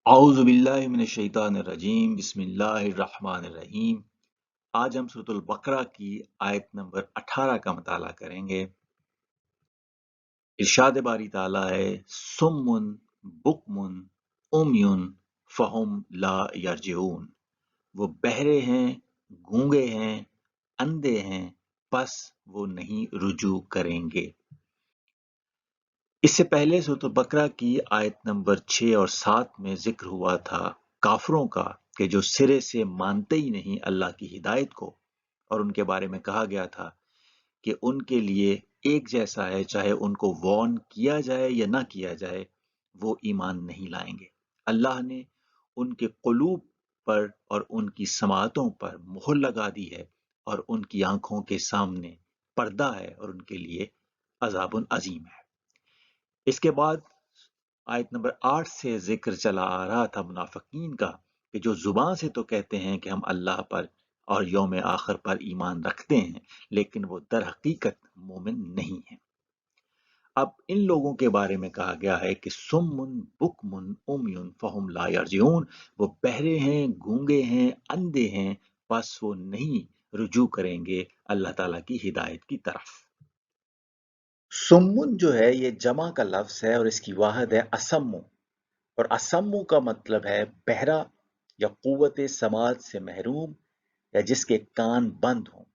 اعوذ باللہ من الشیطان الرجیم بسم اللہ الرحمن الرحیم۔ آج ہم سورۃ البقرہ کی آیت نمبر 18 کا مطالعہ کریں گے۔ ارشاد باری تعالیٰ ہے سمن بکمن امیون فہم لا یرجعون، وہ بہرے ہیں، گونگے ہیں، اندھے ہیں، پس وہ نہیں رجوع کریں گے۔ اس سے پہلے سورۃ البقرہ کی آیت نمبر 6 اور 7 میں ذکر ہوا تھا کافروں کا کہ جو سرے سے مانتے ہی نہیں اللہ کی ہدایت کو، اور ان کے بارے میں کہا گیا تھا کہ ان کے لیے ایک جیسا ہے، چاہے ان کو وارن کیا جائے یا نہ کیا جائے، وہ ایمان نہیں لائیں گے۔ اللہ نے ان کے قلوب پر اور ان کی سماعتوں پر مہر لگا دی ہے، اور ان کی آنکھوں کے سامنے پردہ ہے، اور ان کے لیے عذاب عظیم ہے۔ اس کے بعد آیت نمبر 8 سے ذکر چلا آ رہا تھا منافقین کا کہ جو زبان سے تو کہتے ہیں کہ ہم اللہ پر اور یوم آخر پر ایمان رکھتے ہیں، لیکن وہ در حقیقت مومن نہیں ہیں۔ اب ان لوگوں کے بارے میں کہا گیا ہے کہ سمن بکمن امیون فہم لا یرجعون، وہ بہرے ہیں، گونگے ہیں، اندھے ہیں، پس وہ نہیں رجوع کریں گے اللہ تعالیٰ کی ہدایت کی طرف۔ سمن جو ہے یہ جمع کا لفظ ہے، اور اس کی واحد ہے اسمو، اور اسمو کا مطلب ہے بہرا یا قوت سماعت سے محروم، یا جس کے کان بند ہوں،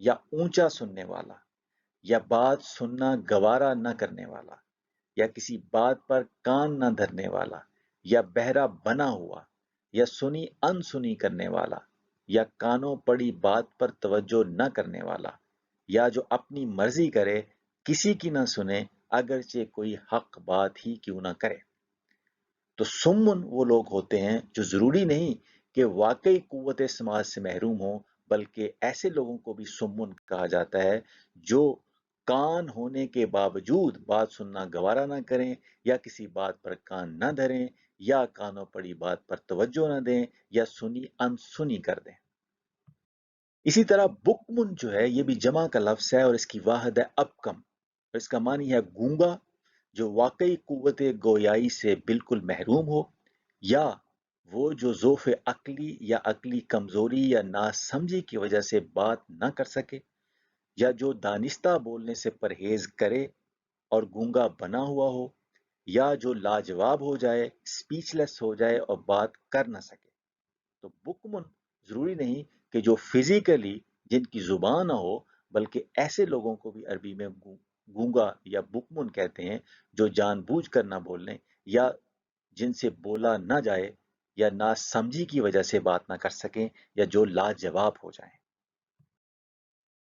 یا اونچا سننے والا، یا بات سننا گوارا نہ کرنے والا، یا کسی بات پر کان نہ دھرنے والا، یا بہرا بنا ہوا، یا سنی ان سنی کرنے والا، یا کانوں پڑی بات پر توجہ نہ کرنے والا، یا جو اپنی مرضی کرے کسی کی نہ سنے اگرچہ کوئی حق بات ہی کیوں نہ کرے۔ تو سمن وہ لوگ ہوتے ہیں جو ضروری نہیں کہ واقعی قوت سماعت سے محروم ہوں، بلکہ ایسے لوگوں کو بھی سمن کہا جاتا ہے جو کان ہونے کے باوجود بات سننا گوارا نہ کریں، یا کسی بات پر کان نہ دھریں، یا کانوں پڑی بات پر توجہ نہ دیں، یا سنی ان سنی کر دیں۔ اسی طرح بکمن جو ہے یہ بھی جمع کا لفظ ہے، اور اس کی واحد ہے ابکم، اور اس کا معنی ہے گونگا جو واقعی قوت گویائی سے بالکل محروم ہو، یا وہ جو ذوف عقلی یا عقلی کمزوری یا ناسمجھی کی وجہ سے بات نہ کر سکے، یا جو دانستہ بولنے سے پرہیز کرے اور گونگا بنا ہوا ہو، یا جو لاجواب ہو جائے، سپیچ لیس ہو جائے اور بات کر نہ سکے۔ تو بکمن ضروری نہیں کہ جو فزیکلی جن کی زبان نہ ہو، بلکہ ایسے لوگوں کو بھی عربی میں گونگا یا بکمن کہتے ہیں جو جان بوجھ کر نہ بولنے، یا جن سے بولا نہ جائے، یا نہ سمجھی کی وجہ سے بات نہ کر سکیں، یا جو لاجواب ہو جائیں۔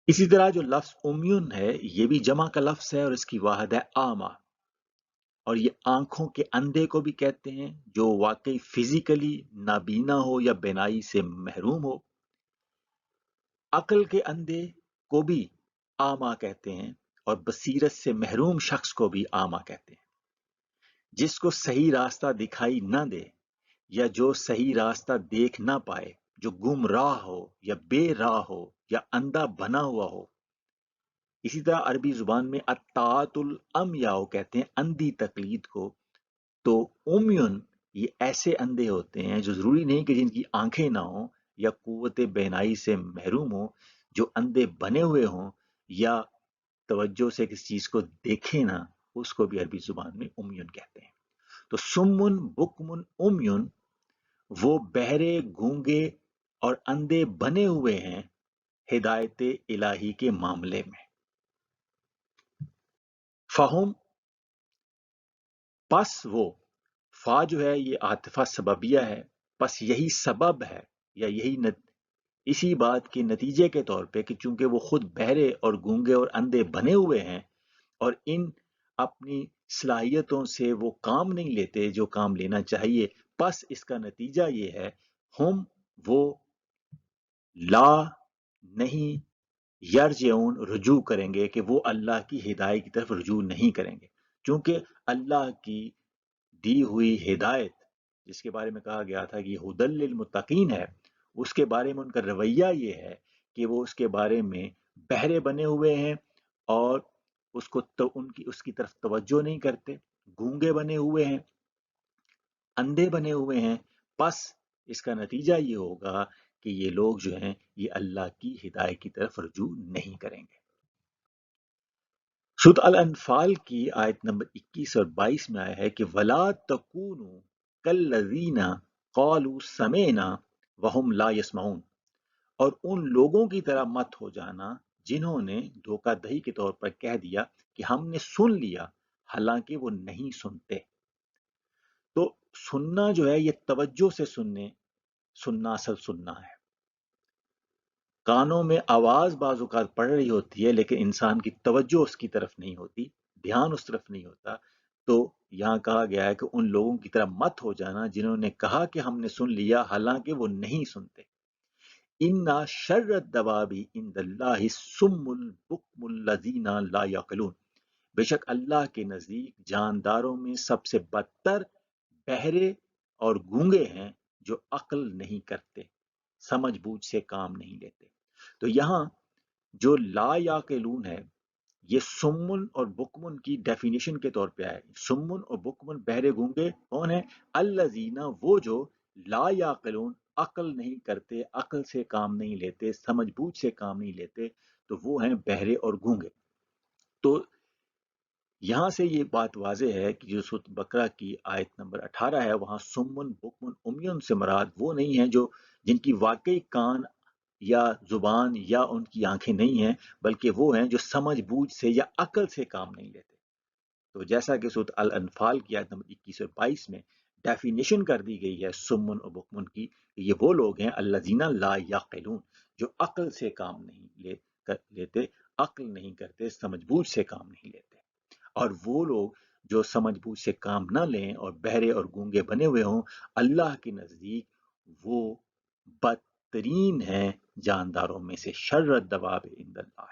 اسی طرح جو لفظ امیون ہے یہ بھی جمع کا لفظ ہے، اور اس کی واحد ہے آما، اور یہ آنکھوں کے اندھے کو بھی کہتے ہیں جو واقعی فزیکلی نابینا ہو یا بینائی سے محروم ہو۔ عقل کے اندھے کو بھی آما کہتے ہیں، اور بصیرت سے محروم شخص کو بھی آما کہتے ہیں۔ جس کو صحیح راستہ دکھائی نہ دے، یا جو صحیح راستہ دیکھ نہ پائے، جو گمراہ ہو یا بے راہ ہو یا اندھا بنا ہوا ہو۔ اسی طرح عربی زبان میں اطاعت الامیاء کہتے ہیں اندھی تقلید کو۔ تو امیون یہ ایسے اندھے ہوتے ہیں جو ضروری نہیں کہ جن کی آنکھیں نہ ہوں یا قوت بینائی سے محروم ہوں، جو اندھے بنے ہوئے ہوں یا توجہ سے کسی چیز کو دیکھیں نہ، اس کو بھی عربی زبان میں امیون کہتے ہیں۔ تو سمن بکمن امیون وہ بہرے، گونگے اور اندھے بنے ہوئے ہیں ہدایت الہی کے معاملے میں۔ فہم، پس وہ، فا جو ہے یہ عاطفہ سببیہ ہے، پس یہی سبب ہے یا اسی بات کے نتیجے کے طور پہ کہ چونکہ وہ خود بہرے اور گونگے اور اندھے بنے ہوئے ہیں، اور ان اپنی صلاحیتوں سے وہ کام نہیں لیتے جو کام لینا چاہیے، پس اس کا نتیجہ یہ ہے ہم وہ لا نہیں یرجعون رجوع کریں گے، کہ وہ اللہ کی ہدایت کی طرف رجوع نہیں کریں گے، چونکہ اللہ کی دی ہوئی ہدایت جس کے بارے میں کہا گیا تھا کہ یہ ہدی للمتقین ہے، اس کے بارے میں ان کا رویہ یہ ہے کہ وہ اس کے بارے میں بہرے بنے ہوئے ہیں، اور اس کی طرف توجہ نہیں کرتے، گونگے بنے ہوئے ہیں، اندھے بنے ہوئے ہیں، پس اس کا نتیجہ یہ ہوگا کہ یہ لوگ جو ہیں یہ اللہ کی ہدایت کی طرف رجوع نہیں کریں گے۔ سورۃ الانفال کی آیت نمبر 21 اور 22 میں آیا ہے کہ وَلَا تَكُونُوا كَالَّذِينَ قَالُوا سَمِعْنَا وَهُمْ لَا يَسْمَعُونَ، اور ان لوگوں کی طرح مت ہو جانا جنہوں نے دھوکہ دہی کے طور پر کہہ دیا کہ ہم نے سن لیا حالانکہ وہ نہیں سنتے۔ تو سننا جو ہے یہ توجہ سے سننا اصل سننا ہے۔ کانوں میں آواز بعض اوقات پڑ رہی ہوتی ہے لیکن انسان کی توجہ اس کی طرف نہیں ہوتی، دھیان اس طرف نہیں ہوتا۔ تو یہاں کہا گیا ہے کہ ان لوگوں کی طرح مت ہو جانا جنہوں نے کہا کہ ہم نے سن لیا حالانکہ وہ نہیں سنتے۔ اِنَّ شَرَّ الدَّوَابِ عِندَ اللَّهِ الصُّمُّ الْبُكْمُ الَّذِينَ لَا يَعْقِلُونَ، بے شک اللہ کے نزدیک جانداروں میں سب سے بدتر بہرے اور گونگے ہیں جو عقل نہیں کرتے، سمجھ بوجھ سے کام نہیں لیتے۔ تو یہاں جو لا یعقلون ہے یہ سمن اور بکمن کی ڈیفینیشن کے طور پہ آئے۔ سمن اور بکمن بہرے گونگے کون ہیں؟ الذین، وہ جو لا یعقلون عقل نہیں کرتے، عقل سے کام نہیں لیتے، سمجھ بوجھ سے کام نہیں لیتے، تو وہ ہیں بہرے اور گونگے۔ تو یہاں سے یہ بات واضح ہے کہ جو سورۃ بقرہ کی آیت نمبر 18 ہے وہاں سمن بکمن امیون سے مراد وہ نہیں ہیں جو جن کی واقعی کان یا زبان یا ان کی آنکھیں نہیں ہیں، بلکہ وہ ہیں جو سمجھ بوجھ سے یا عقل سے کام نہیں لیتے۔ تو جیسا کہ سورۃ الانفال کی آیت نمبر 21 اور 22 میں ڈیفینیشن کر دی گئی ہے سمن اور بکمن کی، یہ وہ لوگ ہیں الذین لا یعقلون، جو عقل سے کام نہیں لیتے، عقل نہیں کرتے، سمجھ بوجھ سے کام نہیں لیتے۔ اور وہ لوگ جو سمجھ بوجھ سے کام نہ لیں اور بہرے اور گونگے بنے ہوئے ہوں، اللہ کے نزدیک وہ بدترین ہیں جانداروں میں سے۔ شر الدواب عند اللہ۔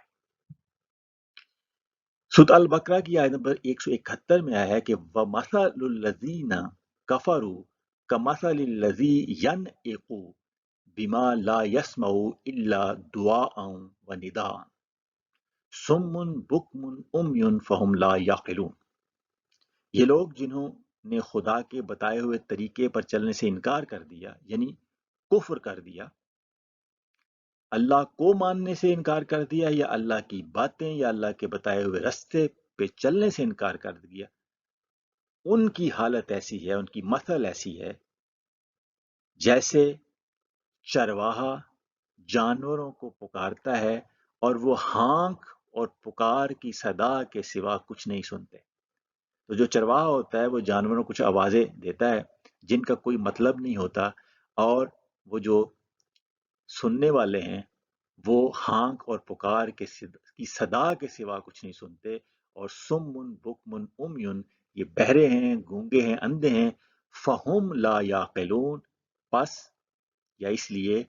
سورۃ البقرہ کی آیت نمبر 171 میں آیا ہے کہ وَمَثَلُ الَّذِينَ كَفَرُوا كَمَثَلِ الَّذِي يَنْعِقُ بِمَا لَا يَسْمَعُ إِلَّا دُعَاءً وَنِدَاءً صُمٌّ بُكْمٌ عُمْيٌ فَهُمْ لَا يَعْقِلُونَ۔ یہ لوگ جنہوں نے خدا کے بتائے ہوئے طریقے پر چلنے سے انکار کر دیا، یعنی کفر کر دیا، اللہ کو ماننے سے انکار کر دیا، یا اللہ کی باتیں یا اللہ کے بتائے ہوئے رستے پہ چلنے سے انکار کر دیا، ان کی حالت ایسی ہے، ان کی مثل ایسی ہے جیسے چرواہا جانوروں کو پکارتا ہے اور وہ ہانک اور پکار کی صدا کے سوا کچھ نہیں سنتے۔ تو جو چرواہا ہوتا ہے وہ جانوروں کو کچھ آوازیں دیتا ہے جن کا کوئی مطلب نہیں ہوتا، اور وہ جو سننے والے ہیں وہ ہانک اور پکار کی صدا کے سوا کچھ نہیں سنتے۔ اور سمن بکمن امیون، یہ بہرے ہیں، گونگے ہیں، اندھے ہیں۔ فہم لا یعقلون، پس یا اس لیے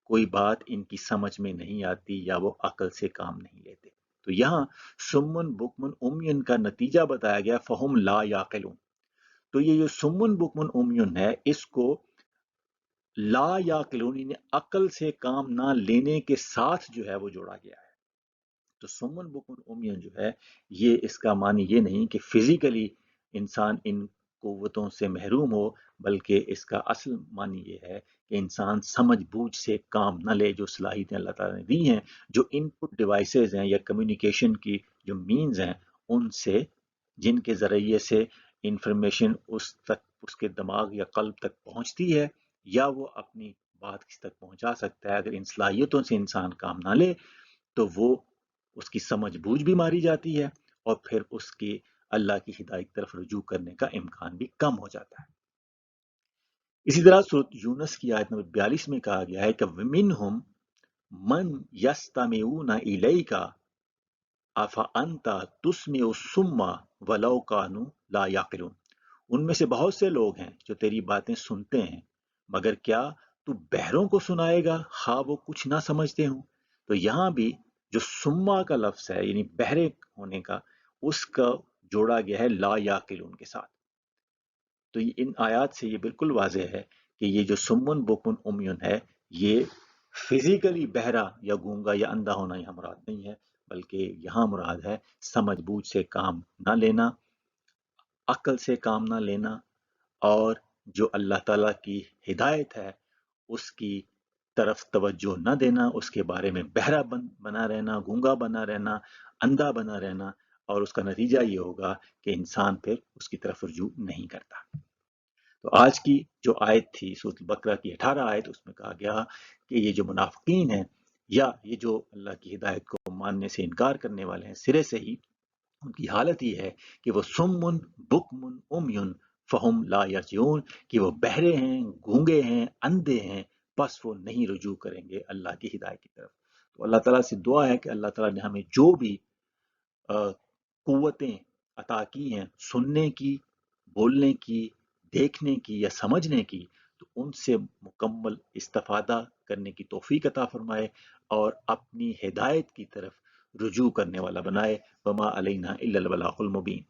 کوئی بات ان کی سمجھ میں نہیں آتی یا وہ عقل سے کام نہیں لیتے۔ تو یہاں سمن بکمن امیون کا نتیجہ بتایا گیا فہم لا یعقلون۔ تو یہ جو سمن بکمن امیون ہے اس کو لا یعقلون یعنی عقل سے کام نہ لینے کے ساتھ جو ہے وہ جوڑا گیا ہے۔ تو سمن بکمن امیون جو ہے یہ اس کا معنی یہ نہیں کہ فزیکلی انسان ان قوتوں سے محروم ہو، بلکہ اس کا اصل معنی یہ ہے کہ انسان سمجھ بوجھ سے کام نہ لے، جو صلاحیتیں اللہ تعالیٰ نے دی ہیں، جو ان پٹ ڈیوائسز ہیں یا کمیونیکیشن کی جو مینز ہیں، ان سے جن کے ذریعے سے انفارمیشن اس کے دماغ یا قلب تک پہنچتی ہے یا وہ اپنی بات کسی تک پہنچا سکتا ہے، اگر ان صلاحیتوں سے انسان کام نہ لے تو وہ اس کی سمجھ بوجھ بھی ماری جاتی ہے اور پھر اس کی اللہ کی ہدایت کی طرف رجوع کرنے کا امکان بھی کم ہو جاتا ہے۔ اسی طرح سورۃ یونس کی آیت نمبر 42 میں کہا گیا ہے کہ وَمِنْهُمْ مَنْ يَسْتَمِعُونَ إِلَيْكَ أَفَأَنْتَ تُسْمِعُ الصُّمَّ وَلَوْ كَانُوا لَا يَعْقِلُونَ۔ ان میں سے بہت سے لوگ ہیں جو تیری باتیں سنتے ہیں، مگر کیا تو بہروں کو سنائے گا خواہ وہ کچھ نہ سمجھتے ہوں؟ تو یہاں بھی جو سما کا لفظ ہے یعنی بہرے ہونے کا، اس کا جوڑا گیا ہے لا یعقلون کے ساتھ۔ تو ان آیات سے یہ بالکل واضح ہے کہ یہ جو سمن بکمن امیون ہے یہ فزیکلی بہرا یا گونگا یا اندھا ہونا یہاں مراد نہیں ہے، بلکہ یہاں مراد ہے سمجھ بوجھ سے کام نہ لینا، عقل سے کام نہ لینا، اور جو اللہ تعالیٰ کی ہدایت ہے اس کی طرف توجہ نہ دینا، اس کے بارے میں بہرا بنا رہنا، گونگا بنا رہنا، اندھا بنا رہنا، اور اس کا نتیجہ یہ ہوگا کہ انسان پھر اس کی طرف رجوع نہیں کرتا۔ تو آج کی جو آیت تھی سورۃ البقرہ کی 18 آیت، اس میں کہا گیا کہ یہ جو منافقین ہیں یا یہ جو اللہ کی ہدایت کو ماننے سے انکار کرنے والے ہیں سرے سے ہی، ان کی حالت یہ ہے کہ وہ سمن بکمن امیون فہم لا یرجعون، کہ وہ بہرے ہیں، گونگے ہیں، اندھے ہیں، بس وہ نہیں رجوع کریں گے اللہ کی ہدایت کی طرف۔ تو اللہ تعالیٰ سے دعا ہے کہ اللہ تعالیٰ نے ہمیں جو بھی قوتیں عطا کی ہیں سننے کی، بولنے کی، دیکھنے کی یا سمجھنے کی، تو ان سے مکمل استفادہ کرنے کی توفیق عطا فرمائے اور اپنی ہدایت کی طرف رجوع کرنے والا بنائے۔ وما علینا الا البلاغ المبین۔